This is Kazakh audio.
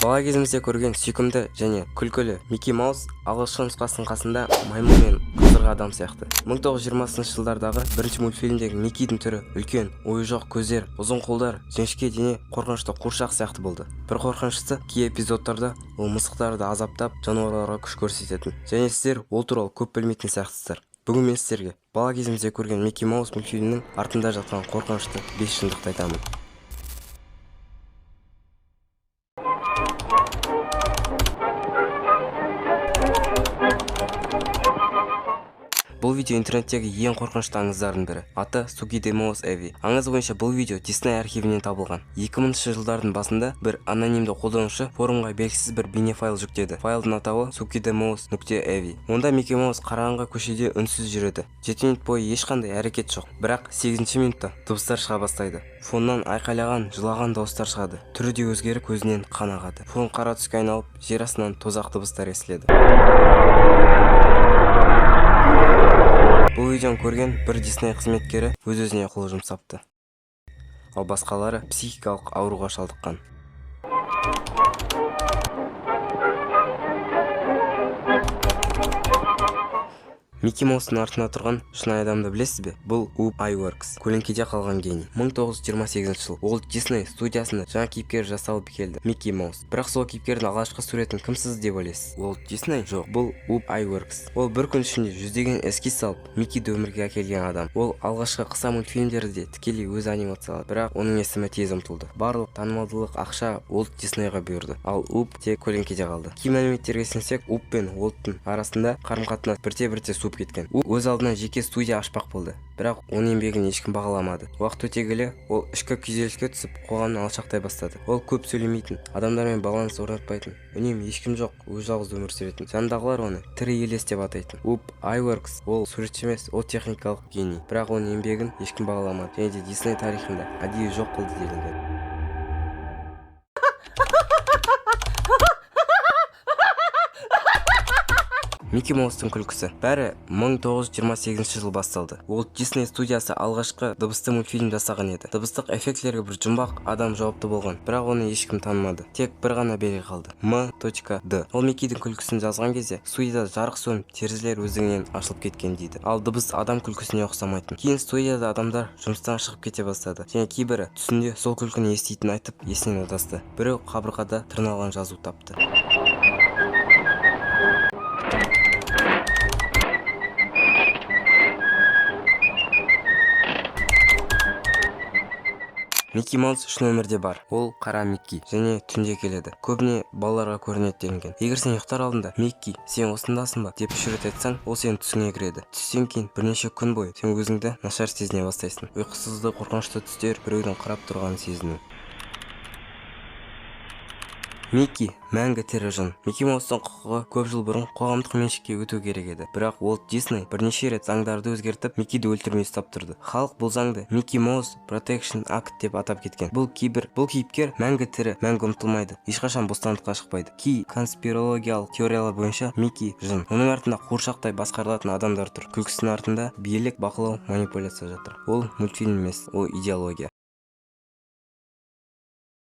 Бала кезімізде көрген сүйкімді және күлкілі Микки Маус алғашқы нұсқасының қасында маймыл мен қазіргі адам сияқты. 1920 жылдардағы бірінші мультфильмдегі Миккидің түрі үлкен, ойы жоқ көздер, ұзын қолдар, жіңішке дене, қорқынышты қуыршақ сияқты болды. Бір қорқыныштысы кей эпизодтарда ол мысықтарды азаптап, жануарларға күш көрсететін. Және сіздер ол туралы көп білмейтін сияқтысыздар. Бүгін мен сіздерге бала кезімізде көрген Микки Маус мультфильмінің артында жатқан қорқынышты 5 шындықты айтамын. Бұл видео интернеттегі ең қорқынышты аңыздардың бірі. Аты Суги де Моус Эви. Аңыз бойынша бұл видео Disney архивінен табылған. 2000 жылдардың басында бір анонимді қолданушы форумға белгісіз бір бейнефайл жүктеді. Файлдың атауы sugidemos.evi. Онда Микки Маус қараңғы көшеде үнсіз жүреді. 7 минут бойы ешқандай әрекет жоқ. Бірақ 8 минутта дыбыстар шыға бастайды. Фоннан айқайлаған, жылаған дауыстар шығады. Түрі де өзгеріп, көзінен қан ағады. Фон қара түске айналып, жер астынан тозақ дыбыстар естіледі. Бұл видеоны көрген бір Disney қызметкері өз-өзіне қол жұмсапты. Ал басқалары психикалық ауруға шалдыққан. Микки Маустың артында тұрған шынайы адамды білесіз бе? Бұл Ub Iwerks, көлеңкеде қалған гений. 1928 жыл Walt Disney студиясында жаңа кейіпкер жасалып келді, Микки Маус. Бірақ сол кейіпкердің алғашқы суретін кім сіз деп ойлайсыз? Walt Disney? Жоқ, бұл Ub Iwerks. Ол бір күн ішінде жүздеген эскиз салып, Миккиді өмірге әкелген адам. Ол алғашқы қыса мультфильмдерде тікелей өз анимациялады, бірақ оның есімі тез ұмытылды. Барлық танымалдылық, ақша Walt Disneyға бұйырды, ал Ub тек көлеңкеде қалды. Кей мәліметтерге сенсек, Ub пен Walt'тың арасында қарым-қатынас бірте-бірте суып кеткен. Өз алдына жеке студия ашпақ болды, бірақ оның еңбегін ешкім бағаламады. Уақыт өте келе ол ішкі күйзеліске түсіп, қоғамнан алшақтай бастады. Ол көп сөйлемейтін, адамдармен баланс орнатпайтын, үнемі ешкім жоқ, өз жалғыз өмір сүретін. Жанындағылар оны тірі елес деп атайтын. Ub Iwerks ол суретші емес, ол техникалық гений, бірақ оның еңбегін ешкім бағаламады және де Disney тарихында әдейі жоқ қылды делінген. Микки Маустың күлкісі. Бәрі 1928 жыл басталды. Walt Disney студиясы алғашқы дыбысты мультфильм жасаған еді. Дыбыстық эффектілерге бір жұмбақ адам жауапты болған, бірақ оны ешкім танымады. Тек бір ғана белгі қалды. M.D. Ол Миккидің күлкісін жазған кезде студияда жарық сөніп, терезелер өздігінен ашылып кеткен дейді. Ал дыбыс адам күлкісіне ұқсамайтын. Кейін студияда адамдар жұмыстан шығып кете бастады. Және кейбірі түсінде сол күлкіні еститін айтып, есінен адасты. Біреу қабырғада тырналған жазу тапты. Микки Маус шын өмірде бар. Ол қара Микки және түнде келеді. Көбіне балаларға көрінеді делінген. Егер сен ұйықтар алдында Микки, сен осындасың ба деп 3 рет айтсаң, ол сенің түсіңе кіреді. Түстен кейін бірнеше күн бойы сен өзіңді нашар сезіне бастайсың. Ұйқысыздық, қорқынышты түстер, біреудің қарап тұрғанын сезіну. Микки мәңгі тірі жын. Микки Маустың құқығы көп жыл бұрын қоғамдық меншікке өту керек еді. Бірақ Walt Disney бірнеше рет заңдарды өзгертіп, Миккиді өлтірмей ұстап тұрды. Халық бұл заңды Mickey Mouse Protection Act деп атап кеткен. Бұл кейіпкер мәңгі тірі, мәңгі ұмытылмайды, ешқашан бостандыққа шықпайды. Кей конспирологиялық теориялар бойынша Микки жын. Оның артында қуыршақтай басқарылатын адамдар тұр. Күлкісінің артында билік, бақылау, манипуляция жатыр. Ол мультфильм емес, ол идеология.